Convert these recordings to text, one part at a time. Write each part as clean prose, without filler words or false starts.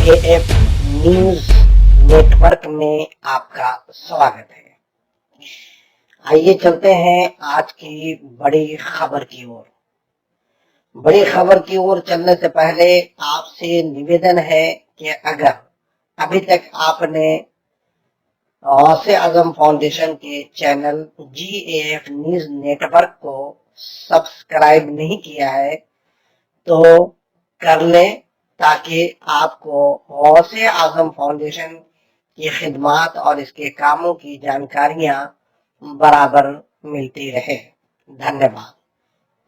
GAF news network में आपका स्वागत है। आइए चलते हैं आज की बड़ी खबर की ओर। बड़ी खबर की ओर चलने से पहले आपसे निवेदन है कि अगर अभी तक आपने गौसे आजम फाउंडेशन के चैनल GAF न्यूज नेटवर्क को सब्सक्राइब नहीं किया है तो कर लें, ताकि आपको गौसे आजम फाउंडेशन की खिदमत और इसके कामों की जानकारियां बराबर मिलती रहे। धन्यवाद।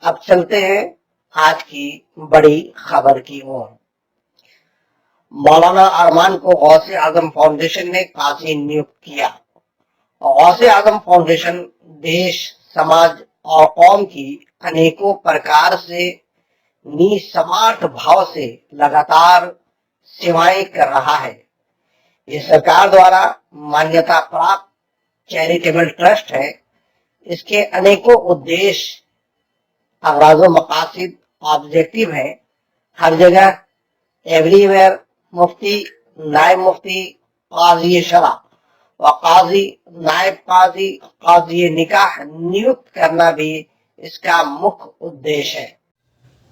अब चलते हैं आज की बड़ी खबर की ओर। मौलाना अरमान को गौसे आजम फाउंडेशन ने काजी नियुक्त किया। गौसे आजम फाउंडेशन देश, समाज और कौम की अनेकों प्रकार से निस्वार्थ भाव से लगातार सेवाएं कर रहा है। ये सरकार द्वारा मान्यता प्राप्त चैरिटेबल ट्रस्ट है। इसके अनेकों उद्देश्य, अगराज़ मकासिद, ऑब्जेक्टिव है। हर जगह, एवरीवेयर मुफ्ती, नायब मुफ्ती, काजी शरा व काजी, नायब काजी, काजी निकाह नियुक्त करना भी इसका मुख्य उद्देश्य है।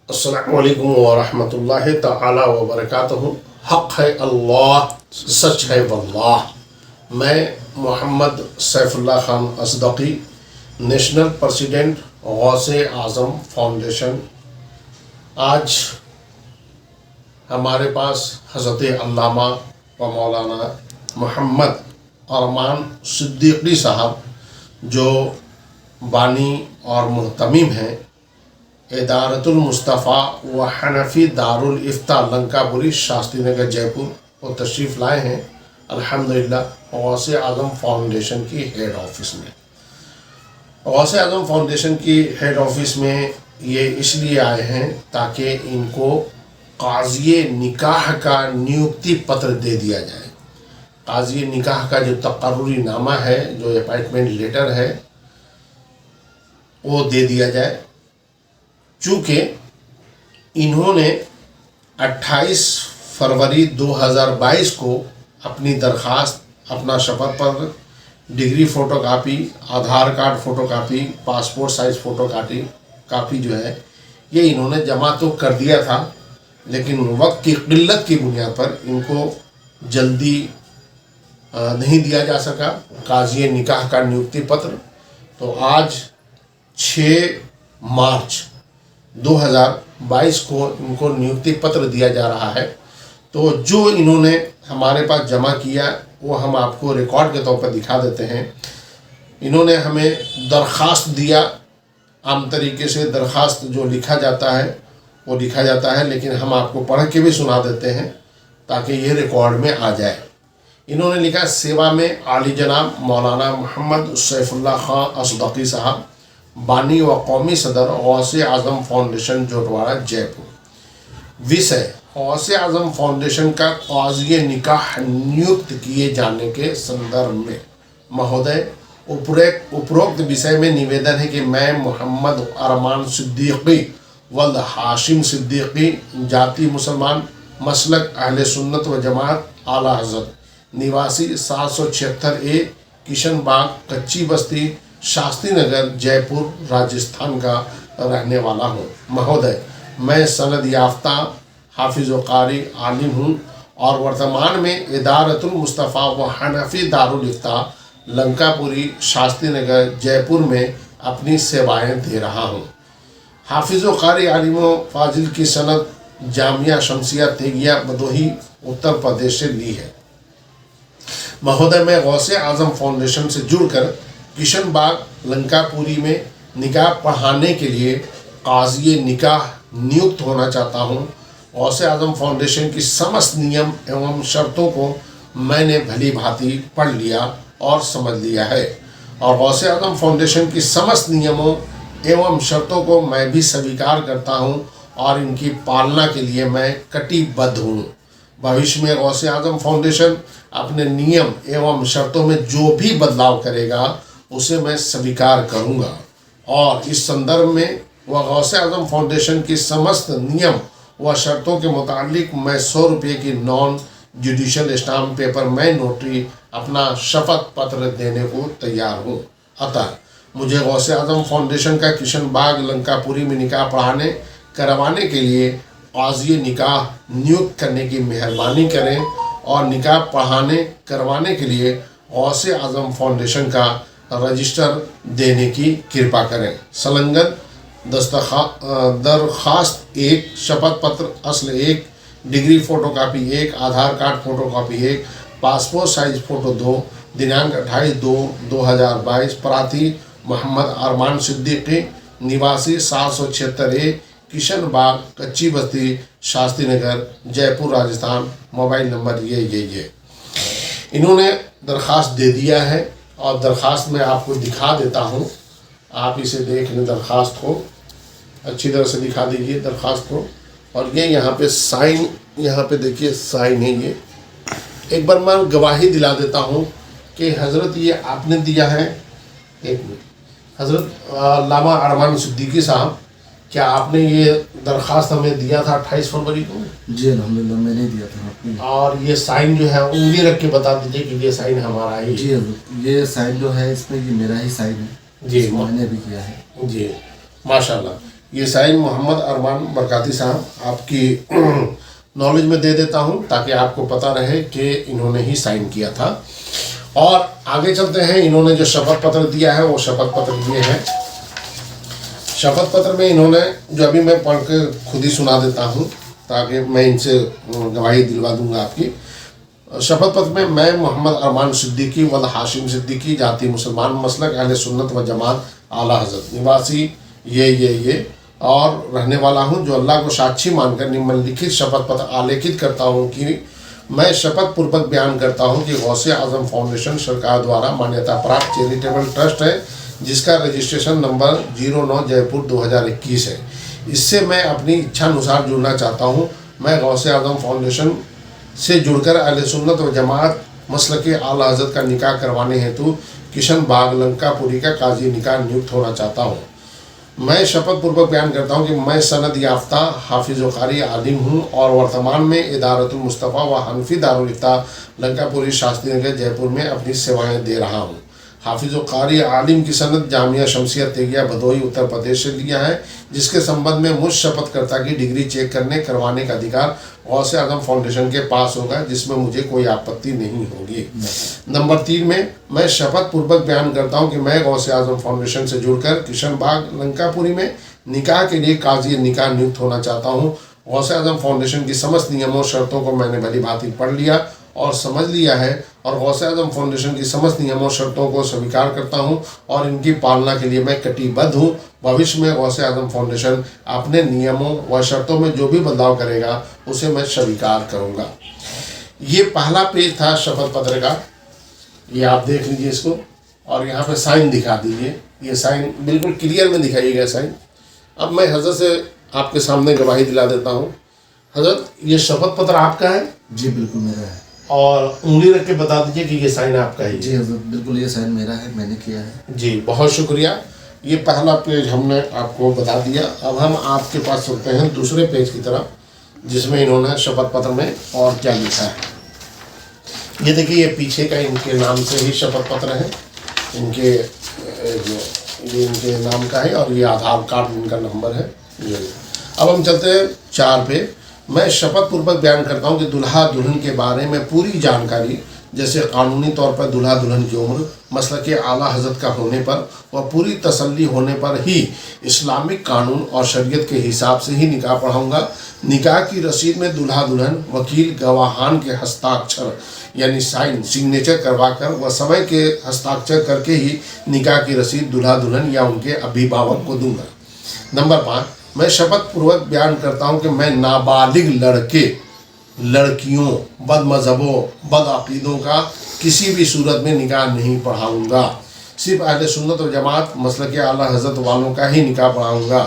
अस्सलामु अलैकुम व रहमतुल्लाहि तआला व बरकातहू। हक है अल्लाह, सच है वल्लाह। मैं मोहम्मद सैफुल्लाह खान असदकी, नेशनल प्रेसिडेंट गौसे आज़म फाउंडेशन। आज हमारे पास हज़रत अल्लामा व मौलाना मोहम्मद अरमान सिद्दीकी साहब, जो बानी और मुहतमिम हैं इदारतुल मुस्तफ़ा व हनफी दारुल इफ्ता लंकापुरी, शास्त्री नगर, जयपुर, वो तशरीफ़ लाए हैं अल्हम्दुलिल्लाह गौसे आज़म फाउंडेशन की हेड ऑफिस में। गौसे आज़म फाउंडेशन की हेड ऑफिस में ये इसलिए आए हैं ताकि इनको काज़ी निकाह का नियुक्ति पत्र दे दिया जाए। काज़ी निकाह का जो तकर्रुरी नामा है, जो अपॉइंटमेंट लेटर है, वो दे दिया जाए। चूँकि इन्होंने 28 फरवरी 2022 को अपनी दरख्वास्त, अपना शपथ पत्र, degree photocopy, Aadhaar card photocopy, passport size photocopy जो है, ये इन्होंने जमा तो कर दिया था, लेकिन वक्त की क़िल्लत की बुनियाद पर इनको जल्दी नहीं दिया जा सका काज़ी निकाह का नियुक्ति पत्र। तो आज 6 मार्च 2022 को इनको नियुक्ति पत्र दिया जा रहा है। तो जो इन्होंने हमारे पास जमा किया वो हम आपको रिकॉर्ड के तौर पर दिखा देते हैं। इन्होंने हमें दरख्वास्त दिया, आम तरीके से दरख्वास्त जो लिखा जाता है वो लिखा जाता है, लेकिन हम आपको पढ़ के भी सुना देते हैं ताकि ये रिकॉर्ड में आ जाए। इन्होंने लिखा, सेवा में आली जनाब मौलाना मोहम्मद सैफुल्लाह खान असदकी साहब, बानी व कौमी सदर गौसे आज़म फाउंडेशन जोटवाड़ा, जयपुर। विषय, गौसे आज़म फाउंडेशन का काज़ी निकाह नियुक्त किए जाने के संदर्भ में महोदय, उपरोक्त विषय में निवेदन है कि मैं मोहम्मद अरमान सिद्दीकी वल्द हाशिम सिद्दीकी, जाति मुसलमान, मसलक अहले सुन्नत व जमात, आला हज़रत, निवासी 776A किशन बाग, कच्ची बस्ती, शास्त्री नगर, जयपुर, राजस्थान का रहने वाला हूँ। महोदय, मैं सनद याफ्ता हाफिज़ व कारी आलिम हूँ और वर्तमान में इदारतुल मुस्तफ़ा व हनफी दारुल इफ्ता लंकापुरी, शास्त्री नगर, जयपुर में अपनी सेवाएं दे रहा हूँ। हाफिज़ व कारी आलिम व फाजिल की सनद जामिया शमसिया तेगिया बदोही, उत्तर प्रदेश से ली है। महोदय, मैं गौसे आज़म फाउंडेशन से जुड़कर किशन बाग, लंकापुरी में निकाह पढ़ाने के लिए काज़ी निकाह नियुक्त होना चाहता हूँ। गौसे आज़म फाउंडेशन की समस्त नियम एवं शर्तों को मैंने भली भांति पढ़ लिया और समझ लिया है और गौसे आज़म फाउंडेशन की समस्त नियमों एवं शर्तों को मैं भी स्वीकार करता हूँ और इनकी पालना के लिए मैं कटिबद्ध हूँ। भविष्य में गौसे आज़म फाउंडेशन अपने नियम एवं शर्तों में जो भी बदलाव करेगा उसे मैं स्वीकार करूँगा और इस संदर्भ में वह गौसे आज़म फाउंडेशन की समस्त नियम व शर्तों के मुतालिक मैं 100 रुपये की नॉन जुडिशियल स्टाम्प पेपर मैं नोटरी अपना शपथ पत्र देने को तैयार हूँ। अतः मुझे गौसे आजम फाउंडेशन का किशन बाग लंकापुरी में निकाह पढ़ाने करवाने के लिए काज़ी निकाह नियुक्त करने की मेहरबानी करें और निकाह पढ़ाने करवाने के लिए गौसे आजम फाउंडेशन का रजिस्टर देने की कृपा करें। संलग्न दरखास्त 1, शपथ पत्र असल 1, degree photocopy 1, Aadhaar card photocopy 1, passport size photo 2, दिनांक 28/2/2022, प्रार्थी मोहम्मद अरमान सिद्दीकी, निवासी 776A किशन बाग, कच्ची बस्ती, शास्त्री नगर, जयपुर, राजस्थान। मोबाइल नंबर ये इन्होंने दरख्वास्त दे दिया है और दरख्वास्त में आपको दिखा देता हूँ। आप इसे देख लें, दरख्वास्त को अच्छी तरह से दिखा दीजिए दरख्वास्त को। और ये यहाँ पे साइन, यहाँ पे देखिए साइन है। ये एक बार मैं गवाही दिला देता हूँ कि हज़रत ये आपने दिया है, एक मिनट, हज़रत लामा अरमान सिद्दीकी साहब, क्या आपने ये दरख्वास्त हमें दिया था 28 फरवरी को? जी अल्हम्दुलिल्लाह मैंने दिया था आपने। और ये साइन जो है उंगली रख के बता दीजिए कि ये साइन हमारा ही। जी ये साइन जो है इसमें ये मेरा ही साइन है जी, मैंने भी किया है। जी माशाल्लाह। ये साइन मोहम्मद अरमान बरकाती साहब आपकी नॉलेज में दे देता हूँ ताकि आपको पता रहे कि इन्होंने ही साइन किया था। और आगे चलते हैं। इन्होंने जो शपथ पत्र दिया है वो शपथ पत्र ये है। शपथ पत्र में इन्होंने जो अभी मैं पढ़ के खुद ही सुना देता हूँ ताकि मैं इनसे गवाही दिलवा दूंगा आपकी। शपथ पत्र में मैं मोहम्मद अरमान सिद्दीकी वल हाशिम सिद्दीकी, जाति मुसलमान, मसलक अहले सुन्नत व जमात, आला हज़रत, निवासी ये और रहने वाला हूँ, जो अल्लाह को साक्षी मानकर निम्नलिखित शपथ पत्र आलेखित करता हूँ कि मैं शपथ पूर्वक बयान करता हूँ कि गौसे आजम फाउंडेशन सरकार द्वारा मान्यता प्राप्त चैरिटेबल ट्रस्ट है जिसका रजिस्ट्रेशन नंबर 09 जयपुर 2021 है। इससे मैं अपनी इच्छा अनुसार जुड़ना चाहता हूँ। मैं गौसे आजम फाउंडेशन से जुड़कर अहले सुन्नत व जमात मसलक आला हज़रत का निकाह करवाने हेतु किशन बाग लंकापुरी का काजी निकाह नियुक्त होना चाहता हूँ। मैं शपथ पूर्वक बयान करता हूँ कि मैं सनद याफ्ता हाफिज़ व क़ारी आलिम हूँ और वर्तमान में इदारतुल मुस्तफ़ा व हनफी दारुल इफ्ता लंकापुरी शास्त्री नगर जयपुर में अपनी सेवाएं दे रहा हूँ। हाफिज़ व क़ारी आलिम की सनद जामिया शमसिया तेगिया भदोही उत्तर प्रदेश से लिया है, जिसके संबंध में मुझ शपथकर्ता की डिग्री चेक करवाने का अधिकार गौसे आजम फाउंडेशन के पास होगा, जिसमें मुझे कोई आपत्ति नहीं होगी। नंबर 3 में मैं शपथ पूर्वक बयान करता हूं कि मैं गौसे आजम फाउंडेशन से जुड़कर किशन बाग लंकापुरी में निकाह के लिए काजी निकाह नियुक्त होना चाहता हूं। गौसे आजम फाउंडेशन की समस्त नियमों शर्तों को मैंने भली भांति पढ़ लिया और समझ लिया है और गौसे आजम फाउंडेशन की समस्त नियमों शर्तों को स्वीकार करता हूं और इनकी पालना के लिए मैं कटिबद्ध हूं। भविष्य में गौसे आजम फाउंडेशन अपने नियमों व शर्तों में जो भी बदलाव करेगा उसे मैं स्वीकार करूंगा। ये पहला पेज था शपथ पत्र का, ये आप देख लीजिए इसको और यहाँ पे साइन दिखा दीजिए। ये साइन बिल्कुल क्लियर में दिखाइएगा साइन। अब मैं हजरत से आपके सामने गवाही दिला देता हूँ। हजरत ये शपथ पत्र आपका है? जी बिल्कुल मेरा है। और उंगली रख के बता दीजिए कि ये साइन आपका है? जी हजरत बिल्कुल ये साइन मेरा है, मैंने किया है। जी बहुत शुक्रिया। ये पहला पेज हमने आपको बता दिया। अब हम आपके पास चलते हैं दूसरे पेज की तरफ, जिसमें इन्होंने शपथ पत्र में और क्या लिखा है। ये देखिए, ये पीछे का इनके नाम से ही शपथ पत्र है। इनके ये इनके नाम का है और ये आधार कार्ड इनका नंबर है। ये अब हम चलते हैं 4 पे। मैं शपथ पूर्वक बयान करता हूँ कि दुल्हा दुल्हन के बारे में पूरी जानकारी, जैसे कानूनी तौर पर दुल्हा दुल्हन की उम्र, मसलक आला हज़रत का होने पर व पूरी तसल्ली होने पर ही इस्लामिक कानून और शरीयत के हिसाब से ही निकाह पढ़ाऊँगा। निकाह की रसीद में दुल्हा दुल्हन वकील गवाहान के हस्ताक्षर यानी साइन सिग्नेचर करवाकर व समय के हस्ताक्षर करके ही निकाह की रसीद दुल्हा दुल्हन या उनके अभिभावक को दूंगा। नंबर 5, मैं शपथ पूर्वक बयान करता हूँ कि मैं नाबालिग लड़के लड़कियों बदमज़हबों बदअक़ीदों का किसी भी सूरत में निकाह नहीं पढ़ाऊँगा। सिर्फ अहले सुन्नत व जमात मसलक आला हज़रत वालों का ही निकाह पढ़ाऊँगा।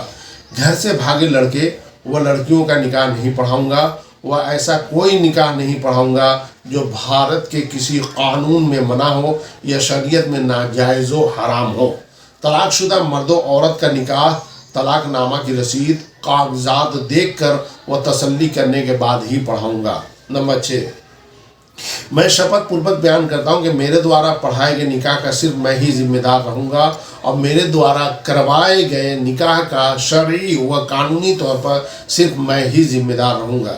घर से भागे लड़के व लड़कियों का निकाह नहीं पढ़ाऊँगा व ऐसा कोई निकाह नहीं पढ़ाऊँगा जो भारत के किसी कानून में मना हो या शरीयत में नाजायज़ व हराम हो। तलाकशुदा मर्द व औरत का निकाह तलाकनामा की रसीद कागजात देखकर व तसल्ली करने के बाद ही पढ़ाऊँगा। नंबर 6, मैं शपथ पूर्वक बयान करता हूं कि मेरे द्वारा पढ़ाए गए निकाह का सिर्फ मैं ही जिम्मेदार रहूंगा और मेरे द्वारा करवाए गए निकाह का शरई व कानूनी तौर पर सिर्फ मैं ही जिम्मेदार रहूंगा।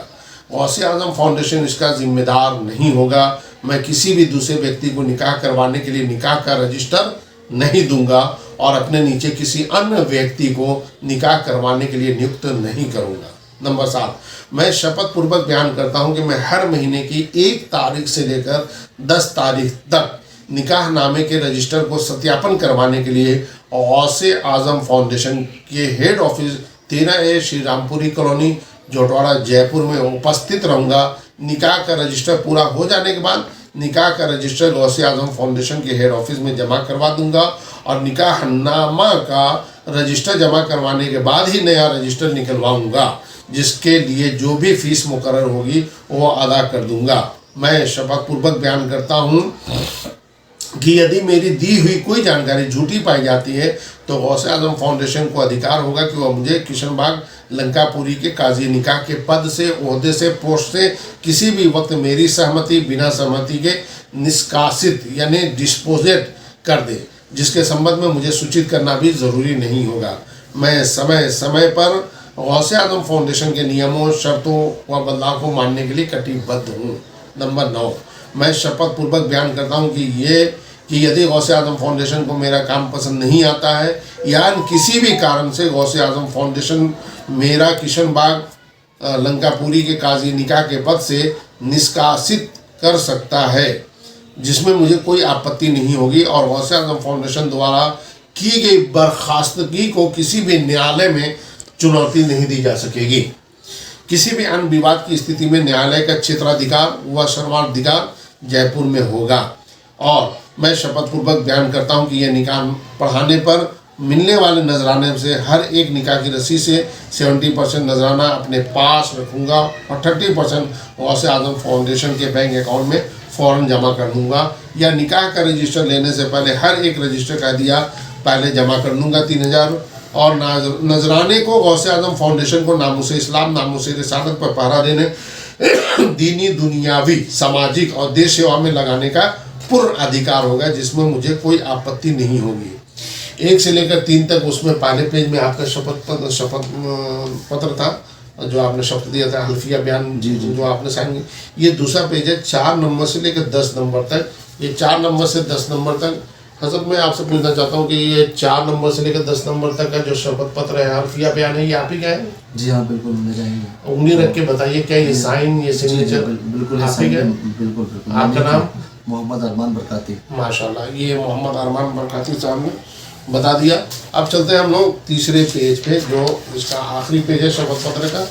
गौसे आजम फाउंडेशन इसका जिम्मेदार नहीं होगा। मैं किसी भी दूसरे व्यक्ति को निकाह करवाने के लिए निकाह का रजिस्टर नहीं दूंगा और अपने नीचे किसी अन्य व्यक्ति को निकाह करवाने के लिए नियुक्त नहीं करूंगा। नंबर 7, मैं शपथ पूर्वक बयान करता हूं कि मैं हर महीने की 1 तारीख से लेकर 10 तारीख तक निकाह नामे के रजिस्टर को सत्यापन करवाने के लिए गौसे आजम फाउंडेशन के हेड ऑफिस 13A श्री रामपुरी कॉलोनी जोटवाड़ा जयपुर में उपस्थित रहूंगा। निकाह का रजिस्टर पूरा हो जाने के बाद निकाह का रजिस्टर गौसे आजम फाउंडेशन के हेड ऑफिस में जमा करवा दूंगा और निकाहनामा का रजिस्टर जमा करवाने के बाद ही नया रजिस्टर निकलवाऊंगा, जिसके लिए जो भी फीस मुकर्रर होगी वो अदा कर दूंगा। मैं शपथ पूर्वक बयान करता हूं कि यदि मेरी दी हुई कोई जानकारी झूठी पाई जाती है तो गौसे आजम फाउंडेशन को अधिकार होगा कि वह मुझे किशनबाग लंकापुरी के काजी निकाह के पद से, ओहदे से, पोस्ट से किसी भी वक्त मेरी सहमति बिना सहमति के निष्कासित यानी डिस्पोजेट कर दे, जिसके संबंध में मुझे सूचित करना भी ज़रूरी नहीं होगा। मैं समय समय पर गौसे आजम फाउंडेशन के नियमों, शर्तों व बदलाव को मानने के लिए कटिबद्ध हूँ। नंबर 9, मैं शपथ पूर्वक बयान करता हूँ कि यदि गौसे आजम फाउंडेशन को मेरा काम पसंद नहीं आता है या किसी भी कारण से गौसे आजम फाउंडेशन मेरा किशनबाग लंकापुरी के काजी निकाह के पद से निष्कासित कर सकता है, जिसमें मुझे कोई आपत्ति नहीं होगी और गौसे आजम फाउंडेशन द्वारा की गई बर्खास्तगी को किसी भी न्यायालय में चुनौती नहीं दी जा सकेगी। किसी भी अन्य विवाद की स्थिति में न्यायालय का क्षेत्राधिकार व सर्वाधिकार जयपुर में होगा। और मैं शपथ पूर्वक बयान करता हूं कि यह निकाह पढ़ाने पर मिलने वाले नजराने से हर एक निकाह की रसीद से 70% नजराना अपने पास रखूंगा और 30% गौसे आजम फाउंडेशन के बैंक अकाउंट में फ़ौरन जमा कर दूंगा, या निकाह का रजिस्टर लेने से पहले हर एक रजिस्टर का दिया पहले जमा कर दूंगा 3000। और नजराने को गौसे आजम फाउंडेशन को नामूस इस्लाम, नामूस रिसालत पर पहरा देने, दीनी, दुनियावी, सामाजिक और देश सेवा में लगाने का पूर्ण अधिकार होगा, जिसमें मुझे कोई आपत्ति नहीं होगी। 1 से लेकर 3 तक उसमें पहले पेज में आपका शपथ पत्र था जो आपने शपथ दिया था, हल्फिया बयान जो आपने साइन। ये दूसरा पेज है 4 नंबर से लेकर 10 नंबर तक। ये 4 नंबर से 10 नंबर तक हजरत मैं आपसे पूछना चाहता हूँ कि ये 4 नंबर से लेकर 10 नंबर तक का जो शपथ पत्र है, हल्फिया बयान है, ये आप ही का है? जी हाँ, बिल्कुल मेरा ही है। उंगली रख के बताइए, क्या ये साइन, ये सिग्नेचर बिल्कुल आप ही का? बिल्कुल। आपका नाम? मोहम्मद अरमान बरकाती। माशाल्लाह, ये मोहम्मद अरमान बरकाती साहब ने बता दिया। अब चलते हैं हम लोग तीसरे पेज पे, जो इसका आखिरी पेज है शपथ पत्र का।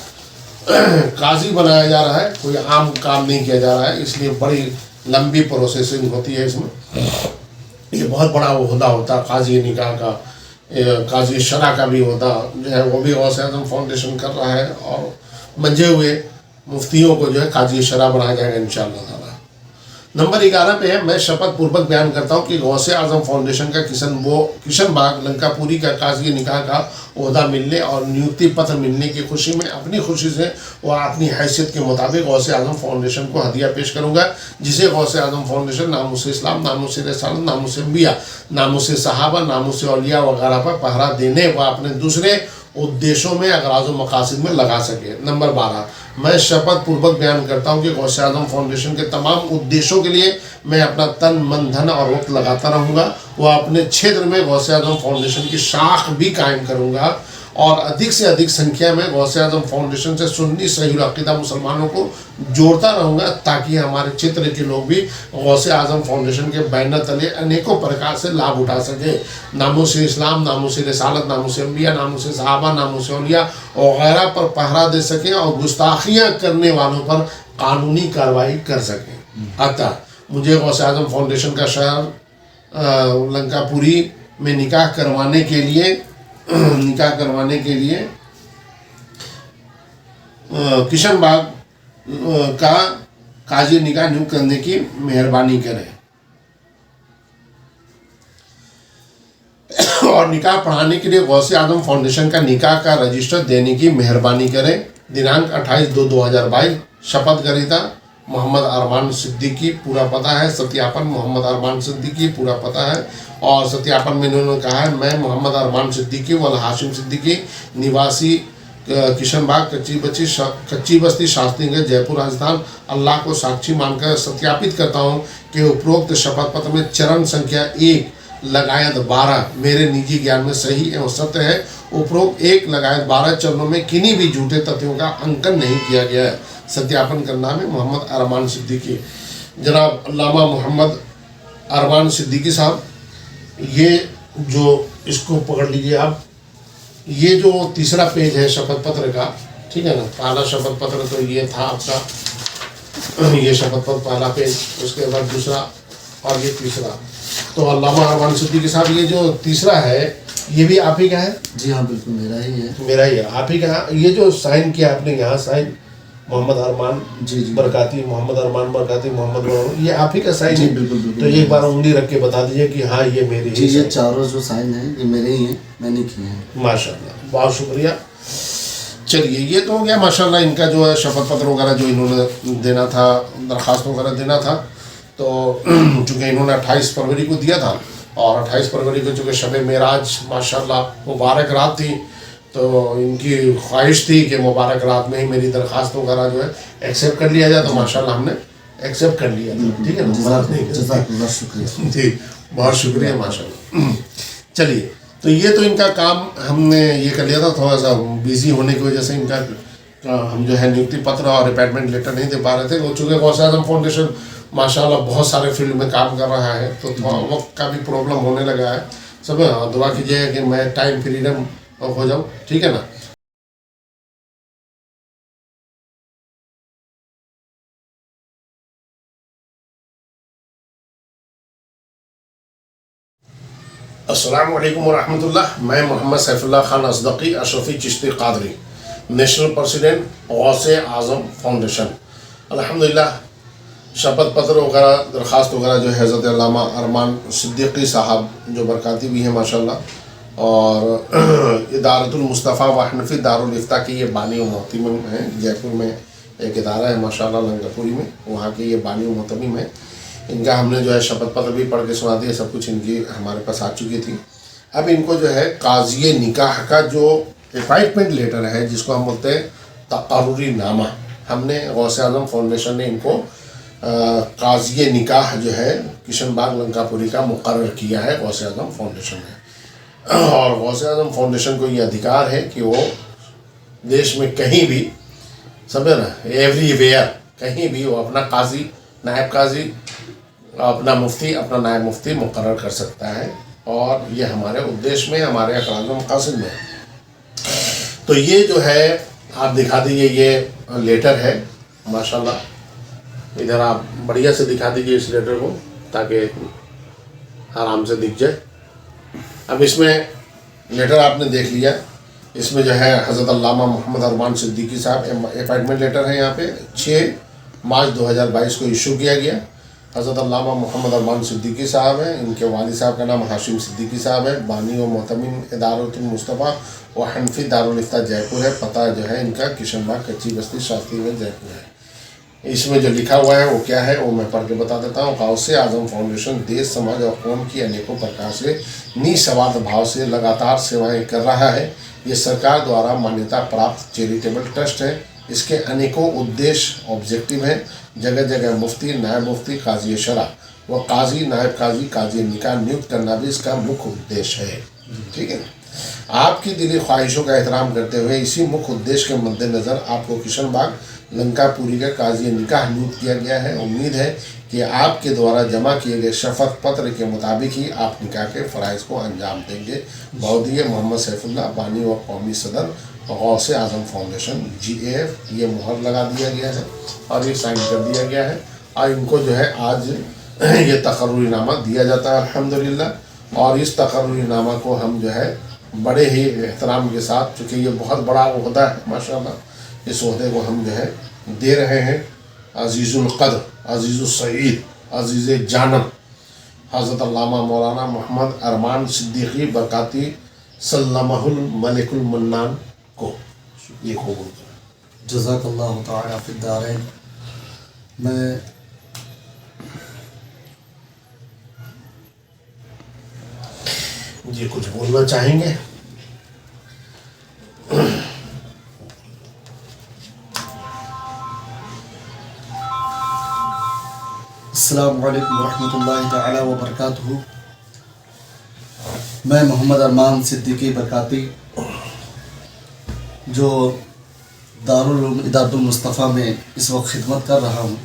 काजी बनाया जा रहा है, कोई आम काम नहीं किया जा रहा है, इसलिए बड़ी लंबी प्रोसेसिंग होती है इसमें। ये बहुत बड़ा ओहदा होता है काजी निकाह का, काजी शरा का भी ओहदा जो है वो भी गौसे आजम फाउंडेशन कर रहा है, और मंजे हुए मुफ्तियों को जो है काजी शरा बनाया जाएगा इंशाअल्लाह ताला। नंबर 11 पे है, मैं शपथ पूर्वक बयान करता हूँ कि गौसे आजम फाउंडेशन का किशनबाग लंकापुरी का काजी निकाह का ओहदा मिलने और नियुक्ति पत्र मिलने की खुशी में अपनी खुशी से वह अपनी हैसियत के मुताबिक गौसे आजम फाउंडेशन को हदिया पेश करूँगा, जिसे गौसे आजम फाउंडेशन नामूस इस्लाम, नामूस रिसालत, नामूस अंबिया, नामूस सहाबा, नामूस औलिया वगैरह पर पहरा देने व अपने दूसरे उद्देश्यों में अगराज़ व मकासद में लगा सके। नंबर 12, मैं शपथ पूर्वक बयान करता हूं कि गौसे आजम फाउंडेशन के तमाम उद्देश्यों के लिए मैं अपना तन, मन, धन और वक्त लगाता रहूंगा। वह अपने क्षेत्र में गौसे आजम फाउंडेशन की शाख भी कायम करूंगा और अधिक से अधिक संख्या में गौसे आजम फाउंडेशन से सुन्नी सही अक़ीदा मुसलमानों को जोड़ता रहूँगा, ताकि हमारे क्षेत्र के लोग भी गौसे आजम फाउंडेशन के बैनर तले अनेकों प्रकार से लाभ उठा सके। नामूस इस्लाम, नामूस रिसालत, नामूस अंबिया, नामूस सहाबा, नामूस औलिया वगैरह पर पहरा दे सकें और गुस्ताखियाँ करने वालों पर कानूनी कार्रवाई कर सकें। अतः मुझे गौसे आजम फाउंडेशन का शहर लंकापुरी में निकाह करवाने के लिए किशनबाग का काजी निकाह नियुक्त करने की मेहरबानी करें और निकाह पढ़ाने के लिए गौसे आजम फाउंडेशन का निकाह का रजिस्टर देने की मेहरबानी करें। दिनांक 28/2/2022। शपथ ग्रहीता मोहम्मद अरमान सिद्दीकी पूरा पता है। सत्यापन मोहम्मद अरमान सिद्दीकी पूरा पता है। और सत्यापन में इन्होंने कहा है, मैं मोहम्मद अरमान सिद्दीकी वल हाशिम सिद्दीकी निवासी किशन बाग कच्ची बस्ती शास्त्रीगंज जयपुर राजस्थान अल्लाह को साक्षी मानकर सत्यापित करता हूँ कि उपरोक्त शपथ पत्र में चरण संख्या 1 लगायत 12 मेरे निजी ज्ञान में सही एवं सत्य है। उपरोक्त 1 लगायत 12 चरणों में किन्हीं भी झूठे तथ्यों का अंकन नहीं किया गया है। सत्यापन करना है मोहम्मद अरमान सिद्दीकी। जनाब अल्लामा मोहम्मद अरमान सिद्दीकी साहब, ये जो इसको पकड़ लीजिए आप, ये जो तीसरा पेज है शपथ पत्र का, ठीक है ना। पहला शपथ पत्र तो ये था आपका, ये शपथ पत्र पहला पेज, उसके बाद दूसरा और ये तीसरा। तो अल्लामा अरमान सिद्दीकी साहब, ये जो तीसरा है ये भी आप ही का है? जी हाँ, बिल्कुल मेरा ही है। मेरा ही है, आप ही का है। ये जो साइन किया आपने यहाँ, साइन मोहम्मद अरमान जी बरकाती, मोहम्मद अरमान बरकाती, मोहम्मद बरकाती, ये आप ही का साइन जी, है? बिल्कुल बिल्कुल। तो एक बार उंगली रख के बता दीजिए कि हाँ ये मेरी जी, ही ये साइन। चारों जो साइन हैं ये मेरे ही हैं, मैंने किए हैं। माशाल्लाह, बहुत शुक्रिया। चलिए, ये तो हो गया माशाल्लाह इनका जो है शपथ पत्र वगैरह जो इन्होंने देना था, दरख्वास्त वगैरह देना था। तो चूँकि इन्होंने 28 फरवरी को दिया था और 28 फरवरी को चूँकि शब मेराज माशाल्लाह मुबारक रात थी, तो इनकी ख्वाहिश थी कि मुबारक रात में ही मेरी दरख्वास्त वगैरह जो है एक्सेप्ट कर लिया जाए। तो माशाल्लाह हमने एक्सेप्ट कर लिया था, ठीक है ना। जज़ाकल्लाह, शुक्रिया जी, बहुत शुक्रिया माशाल्लाह। चलिए, तो ये तो इनका काम हमने ये कर लिया था। थोड़ा सा बिजी होने की वजह से इनका हम जो है नियुक्ति पत्र और अपॉइंटमेंट लेटर नहीं दे पा रहे थे। वो चूँकि गौसे आज़म फाउंडेशन माशाल्लाह बहुत सारे फील्ड में काम कर रहा है, तो थोड़ा वक्त का भी प्रॉब्लम होने लगा है। सब दुआ कीजिएगा कि मैं टाइम फ्रीडम हो जाऊँ, ठीक है ना। अस्सलामु अलैकुम वरहमतुल्लाह। मैं मोहम्मद सैफुल्लाह खान असदकी अशरफी चिश्ती कादरी, नेशनल प्रेसिडेंट गौसे आज़म फाउंडेशन। अल्हम्दुलिल्लाह शपथ पत्र वगैरह दरख्वास्त वगैरह जो है हज़रत अल्लामा अरमान सिद्दीकी साहब जो बरकाती भी हैं माशाल्लाह, और इदारतुल मुस्तफ़ा व हनफी दारुल इफ्ता की ये बानी व मोहतमिम हैं। जयपुर में एक इदारा है माशाल्लाह लंकापुरी में, वहाँ के ये बानी व मोहतमिम हैं। इनका हमने जो है शपथ पत्र भी पढ़ के सुना दिया, सब कुछ इनकी हमारे पास आ चुकी थी। अब इनको जो है काज़ी निकाह का जो अपॉइंटमेंट लेटर है, जिसको हम बोलते हैं तक़र्रुरी नामा, हमने गौसे आज़म फाउंडेशन ने इनको काज़ी निकाह जो है किशन बाग लंकापुरी का मुकर्रर किया है गौसे आज़म फाउंडेशन ने। और गौसे आज़म फाउंडेशन को ये अधिकार है कि वो देश में कहीं भी, समझे ना, एवरीवेयर, कहीं भी वो अपना काजी, नायब काजी, अपना मुफ्ती, अपना नायब मुफ्ती मुकर्रर कर सकता है। और ये हमारे उद्देश्य में, हमारे अक़रार मक़ासिद में। तो ये जो है आप दिखा दीजिए, ये लेटर है माशाल्लाह। इधर आप बढ़िया से दिखा दीजिए इस लेटर को, ताकि आराम से दिख जाए। अब इसमें लेटर आपने देख लिया, इसमें जो है हज़रत अल्लामा मोहम्मद अरमान सिद्दीकी साहब अपॉइंटमेंट लेटर है। यहाँ पे 6 मार्च 2022 को इशू किया गया। हज़रत अल्लामा मोहम्मद अरमान सिद्दीकी साहब हैं, इनके वालिद साहब का नाम हाशिम सिद्दीकी साहब है। बानी व मोहतमिम इदारतुल मुस्तफ़ा व हनफी दारुल इफ्ता जयपुर है। पता जो है इनका किशन बाग कच्ची बस्ती शास्त्रीगंज जयपुर है। इसमें जो लिखा हुआ है वो क्या है वो मैं पढ़ के बता देता हूँ। गौसे आज़म फाउंडेशन देश, समाज और कौम की अनेकों प्रकार से निस्वार्थ भाव से लगातार सेवाएं कर रहा है। ये सरकार द्वारा मान्यता प्राप्त चैरिटेबल ट्रस्ट है। इसके अनेकों उद्देश्य ऑब्जेक्टिव हैं। जगह जगह मुफ्ती, नायब मुफ्ती, काजी शरा व काजी, नायब काजी, काजी निकाह नियुक्त करना भी इसका मुख्य उद्देश्य है। ठीक है, आपकी दिली ख्वाहिशों का एहतराम करते हुए इसी मुख्य उद्देश्य के मद्देनज़र आपको किशन बाग लंकापुरी का काजी निकाह नियुक्त किया गया है। उम्मीद है कि आपके द्वारा जमा किए गए शपथ पत्र के मुताबिक ही आप निकाह के फ़राइज़ को अंजाम देंगे। बौदिया मोहम्मद सैफुल्लाह, बानी व कौमी सदर, गौसे आज़म फाउंडेशन GAF। ये मुहर लगा दिया गया है और ये साइन कर दिया गया है। और इनको जो है आज ये तक़र्रुरीनामा दिया जाता है अल्हम्दुलिल्लाह। और इस तक़र्रुरीनामा को हम जो है बड़े ही एहतराम के साथ, चूँकि ये बहुत बड़ा ओहदा है माशाल्लाह, इस ओहदे को हम जो है दे रहे हैं अज़ीज़ुल क़द्र, अज़ीज़ुल सईद, अज़ीज़ जानम हज़रत अल्लामा मौलाना मोहम्मद अरमान सिद्दीकी बरकाती सल्लमहुल मलिकुल मन्नान को ये कबूल करें। जज़ाकल्लाहु तआला फ़िद दारैन। मैं जी कुछ बोलना चाहेंगे? अस्सलाम वालेकुम रहमतुल्लाहि ताला व बरकातुहू। मैं मोहम्मद अरमान सिद्दीकी बरकाती, जो दारुल उलूम इदारतुल मुस्तफ़ा में इस वक्त खिदमत कर रहा हूँ,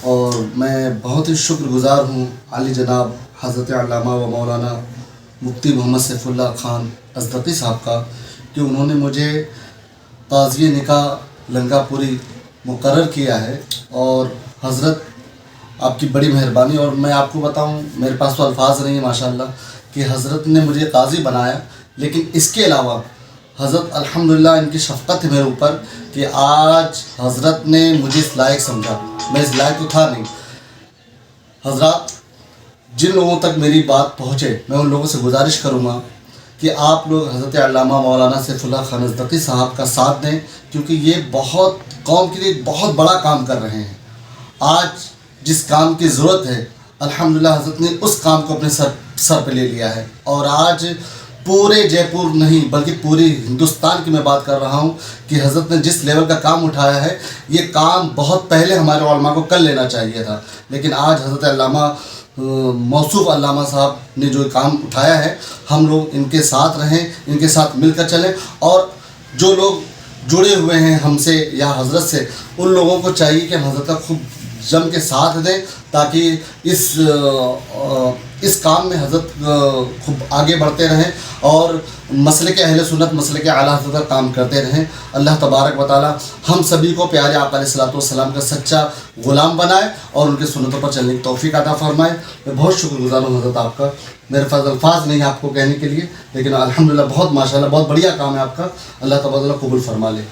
और मैं बहुत ही शुक्रगुज़ार हूँ आली जनाब हज़रत अल्लामा व मौलाना मुफ्ती मोहम्मद सैफुल्लाह ख़ान अज़दक़ी साहब का, कि उन्होंने मुझे ताज़िए निकाह लंकापुरी मुकर्रर किया है। और हज़रत आपकी बड़ी मेहरबानी, और मैं आपको बताऊं, मेरे पास तो अल्फाज नहीं है माशाल्लाह, कि हज़रत ने मुझे काजी बनाया। लेकिन इसके अलावा हज़रत अल्हम्दुलिल्लाह इनकी शफ़क़त है मेरे ऊपर, कि आज हज़रत ने मुझे इस लायक समझा। मैं इस लायक तो था नहीं। हज़रत जिन लोगों तक मेरी बात पहुँचे, मैं उन लोगों से गुजारिश करूँगा कि आप लोग हज़रत अल्लामा मौलाना सैफुल्लाह ख़ान अज़दक़ी साहब का साथ दें, क्योंकि ये बहुत कौम के लिए बहुत बड़ा काम कर रहे हैं। आज जिस काम की ज़रूरत है, अल्हम्दुलिल्लाह हज़रत ने उस काम को अपने सर पे ले लिया है। और आज पूरे जयपुर नहीं बल्कि पूरी हिंदुस्तान की मैं बात कर रहा हूँ कि हज़रत ने जिस लेवल का काम उठाया है, ये काम बहुत पहले हमारे उलमा को कर लेना चाहिए था। लेकिन आज हज़रत अल्लामा मौसूफ़ अल्लामा साहब ने जो काम उठाया है, हम लोग इनके साथ रहें, इनके साथ मिलकर चलें। और जो लोग जुड़े हुए हैं हमसे या हज़रत से, उन लोगों को चाहिए कि हम हज़रत का खूब जम के साथ दें, ताकि इस काम में हज़रत खूब आगे बढ़ते रहें और मसले के अहले सुन्नत, मसले के आला हज़रत का काम करते रहें। अल्लाह तबारक व तआला हम सभी को प्यारे आका अलैहिस्सलातु वस्सलाम का सच्चा ग़ुलाम बनाए और उनके सुन्नतों पर चलने की तौफ़ीक़ अता फ़रमाए। मैं बहुत शुक्रगुज़ार हूँ हज़रत आपका। मेरे पास अल्फाज नहीं है आपको कहने के लिए, लेकिन अल्हम्दुलिल्लाह बहुत माशाअल्लाह बहुत बढ़िया काम है आपका। अल्लाह तबारक कबूल फरमा ले।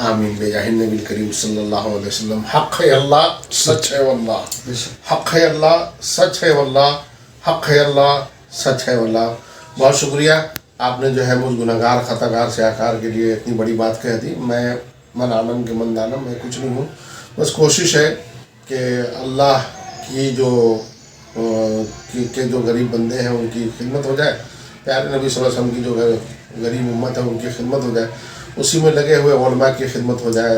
आमीन बेजाहिन नबी करीम सल्लल्लाहु अलैहि वसल्लम। हक़ है अल्लाह, सच है वल्लाह। हक़ है अल्लाह, सच है वल्लाह। हक़ है अल्लाह, सच है वल्लाह। बहुत शुक्रिया, आपने जो है मुझ गुनहगार ख़तागार शाहकार के लिए इतनी बड़ी बात कह दी। मैं मन आलम के मन दानम, मैं कुछ नहीं हूँ। बस कोशिश है कि अल्लाह की जो गरीब बंदे हैं उनकी खिदमत हो जाए, प्यारे नबी सल्लल्लाहु अलैहि वसल्लम की जो गरीब उम्मत है उनकी खिदमत हो जाए, उसी में लगे हुए उलमा की खिदमत हो जाए,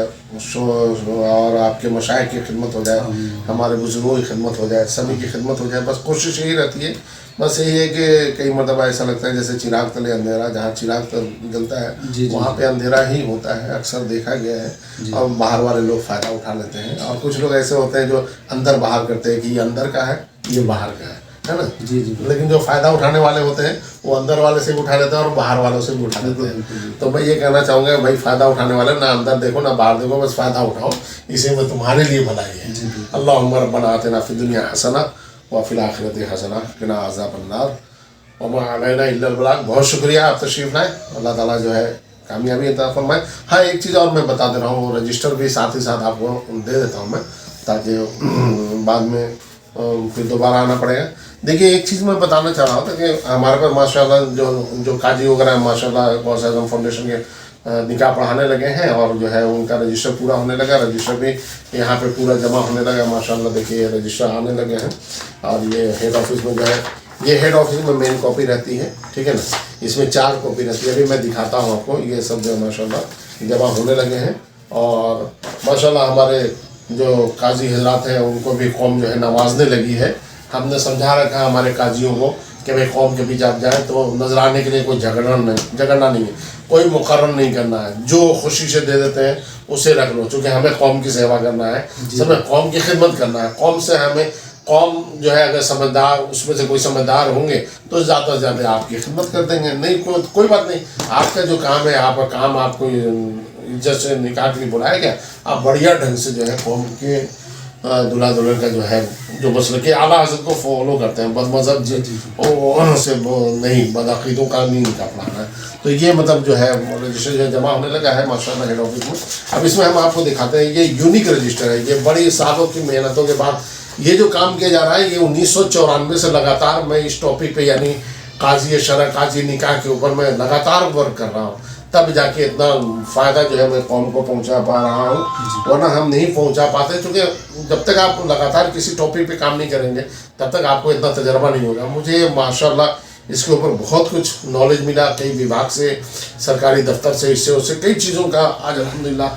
और आपके मशाइख की खिदमत हो जाए, हमारे बुजुर्गों की खिदमत हो जाए, सभी की खिदमत हो जाए। बस कोशिश यही रहती है। बस यही है कि कई मरतबा ऐसा लगता है जैसे चिराग तले अंधेरा, जहाँ चिराग जलता है वहाँ पे अंधेरा ही होता है, अक्सर देखा गया है। और बाहर वाले लोग फ़ायदा उठा लेते हैं, और कुछ लोग ऐसे होते हैं जो अंदर बाहर करते हैं कि ये अंदर का है, ये बाहर का है ना। जी। लेकिन जो फ़ायदा उठाने वाले होते हैं वो अंदर वाले से भी उठा लेते हैं और बाहर वालों से भी उठा लेते हैं। तो मैं ये कहना चाहूँगा भाई, फ़ायदा उठाने वाले ना अंदर देखो ना बाहर देखो, बस फ़ायदा उठाओ, इसी में तुम्हारे लिए भलाई है। अल्लाहुम्मा रब्बना आतिना फिद दुनिया हसना व फिल आखिरति हसना क़िना अज़ाबन्नार व मा अलैना इल्लल बलाग। बहुत शुक्रिया, आप तशरीफ़ लाए। अल्लाह ताला जो है कामयाबी अता फरमाए। हाँ, एक चीज़ और मैं बता दे रहा हूँ, रजिस्टर भी साथ ही साथ आपको दे देता हूँ मैं, ताकि बाद में फिर दोबारा आना पड़ेगा। देखिए, एक चीज़ मैं बताना चाह रहा था कि हमारे पास माशाल्लाह जो काजी वगैरह माशाल्लाह गौस आज़म फाउंडेशन के निकाह पढ़ाने लगे हैं, और जो है उनका रजिस्टर पूरा होने लगा। रजिस्टर भी यहाँ पे पूरा जमा होने लगा माशाल्लाह। देखिए रजिस्टर आने लगे हैं, और ये हेड ऑफिस में जो है, ये हेड ऑफिस में मेन कॉपी रहती है, ठीक है ना। इसमें 4 कॉपी रहती है। अभी मैं दिखाता हूँ आपको, ये सब जो माशाल्लाह जमा होने लगे हैं। और माशाल्लाह हमारे जो काजी हजरात हैं उनको भी कौम जो है नवाजने लगी है। हमने समझा रखा है हमारे काजियों को कि भाई कौम के बीच आप जाए तो नजराने के लिए कोई झगड़ना नहीं है, कोई मुकर्रर नहीं करना है। जो खुशी से दे देते हैं उसे रख लो, चूँकि हमें कौम की सेवा करना है, समय कौम की खिदमत करना है। कौम से हमें कौम जो है अगर समझदार, उसमें से कोई समझदार होंगे तो ज़्यादा से ज़्यादा आपकी खिदमत कर देंगे। नहीं कोई बात नहीं, आपका जो काम है, आपका काम आपको इज्जत से निकाह के लिए बुलाया गया, आप बढ़िया ढंग से जो है कौम के दूल्हा दुल्हन का जो है जो मसले के आला हज़रत को फॉलो करते हैं। बदमज़हब से नहीं, बदअक़ीदों का नहीं निकाह पढ़ाना है। तो ये मतलब जो है रजिस्टर जो जमा होने लगा है माशाल्लाह हेड ऑफिस में। अब इसमें हम आपको दिखाते हैं, ये यूनिक रजिस्टर है। ये बड़ी सालों की मेहनतों के बाद ये जो काम किया जा रहा है, ये 1994 से लगातार मैं इस टॉपिक पे, यानी काजी शरअ, काजी निकाह के ऊपर मैं लगातार वर्क कर रहा हूँ, तब जाके इतना फ़ायदा जो है मैं कौम को पहुंचा पा रहा हूँ, वरना हम नहीं पहुंचा पाते, क्योंकि जब तक आप लगातार किसी टॉपिक पे काम नहीं करेंगे तब तक आपको इतना तजर्बा नहीं होगा। मुझे माशाल्लाह इसके ऊपर बहुत कुछ नॉलेज मिला, कई विभाग से, सरकारी दफ्तर से, इससे उससे कई चीज़ों का आज अल्हम्दुलिल्लाह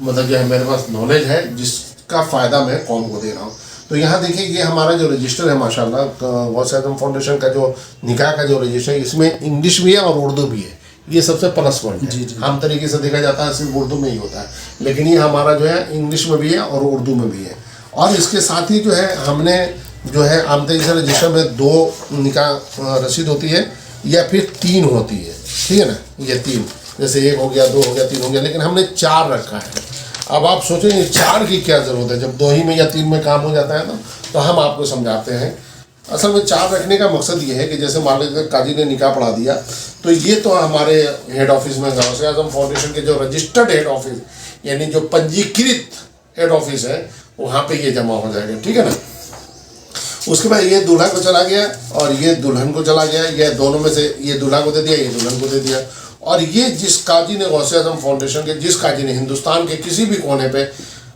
मतलब जो है मेरे पास नॉलेज है, जिसका फ़ायदा मैं कौम को दे रहा हूँ। तो यहाँ देखिए ये हमारा जो रजिस्टर है माशाल्लाह गौसे आज़म फाउंडेशन का जो निकाह का जो रजिस्टर है, इसमें इंग्लिश भी है और उर्दू भी है। ये सबसे प्लस पॉइंट है। आम तरीके से देखा जाता है सिर्फ उर्दू में ही होता है, लेकिन ये हमारा जो है इंग्लिश में भी है और उर्दू में भी है। और इसके साथ ही जो है हमने जो है आम तरीके से रजिस्टर में 2 निकाह रसीद होती है या फिर 3 होती है, ठीक है ना, ये 3, जैसे 1 हो गया, 2 हो गया, 3 हो गया, लेकिन हमने 4 रखा है। अब आप सोचेंगे 4 की क्या ज़रूरत है, जब 2 ही में या 3 में काम हो जाता है ना। तो हम आपको समझाते हैं। असल में 4 रखने का मकसद ये है कि जैसे मान लीजिए काजी ने निकाह पढ़ा दिया, तो ये तो हमारे हेड ऑफिस में गौसे आज़म फाउंडेशन के जो रजिस्टर्ड हेड ऑफिस, यानी जो पंजीकृत हेड ऑफिस है, वहाँ पे ये जमा हो जाएगा, ठीक है ना। उसके बाद ये दूल्हा को चला गया और ये दुल्हन को चला गया, ये दोनों में से ये दूल्हा को दे दिया, ये दुल्हन को दे दिया। और ये जिस काजी ने गौसे आज़म फाउंडेशन के, जिस काजी ने हिंदुस्तान के किसी भी कोने पे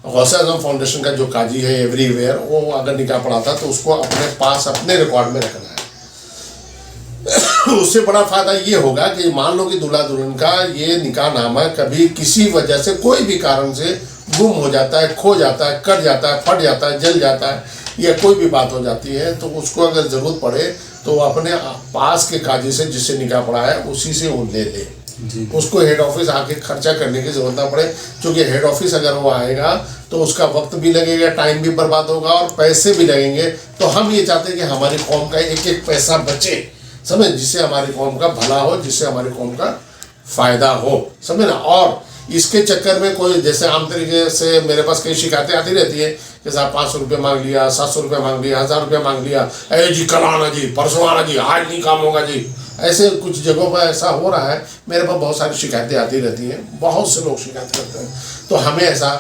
गौसे आज़म फाउंडेशन का जो काजी है एवरीवेयर, वो अगर निकाह पढ़ाता तो उसको अपने पास अपने रिकॉर्ड में रखना है। उससे बड़ा फ़ायदा ये होगा कि मान लो कि दूल्हा दुल्हन का ये निकाह नामा कभी किसी वजह से, कोई भी कारण से गुम हो जाता है, खो जाता है, कट जाता है, फट जाता है, जल जाता है, या कोई भी बात हो जाती है, तो उसको अगर ज़रूरत पड़े तो अपने पास के काजी से जिससे निकाह पढ़ा है उसी से वो ले ले। उसको हेड ऑफिस आके खर्चा करने की ज़रूरत ना पड़े, क्योंकि हेड ऑफिस अगर वो आएगा तो उसका वक्त भी लगेगा, टाइम भी बर्बाद होगा और पैसे भी लगेंगे। तो हम ये चाहते हैं कि हमारी कौम का एक एक पैसा बचे, समझ, जिससे हमारी कौम का भला हो, जिससे हमारी कौम का फ़ायदा हो, समझे ना। और इसके चक्कर में कोई, जैसे आम तरीके से मेरे पास कई शिकायतें आती रहती है कि साहब 500 रुपये मांग लिया, 700 रुपये मांग लिया, 1000 रुपये मांग लिया, अरे जी कल आना जी, परसों आना जी, आज नहीं काम होगा जी। ऐसे कुछ जगहों पर ऐसा हो रहा है। मेरे पास बहुत सारी शिकायतें आती रहती हैं, बहुत से लोग शिकायत करते हैं। तो हमें ऐसा,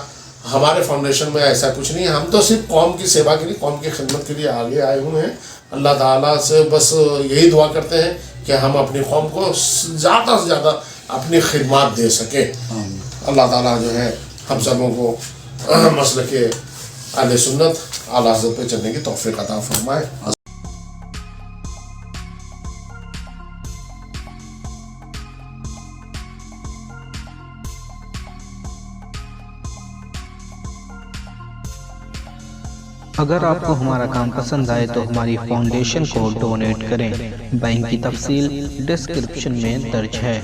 हमारे फाउंडेशन में ऐसा कुछ नहीं है। हम तो सिर्फ कौम की सेवा के लिए, कौम की खिदमत के लिए आगे आए हुए हैं। अल्लाह ताला से बस यही दुआ करते हैं कि हम अपनी कौम को ज़्यादा से ज़्यादा अपनी खिदमत दे सकें। अल्लाह ताला जो है हम सबों को मसले के अहले सुन्नत आला हज़रत पे चलने की तौफीक अता फरमाए। अगर आपको हमारा काम पसंद आए तो हमारी फाउंडेशन को डोनेट करें। बैंक की तफसील डिस्क्रिप्शन में दर्ज है।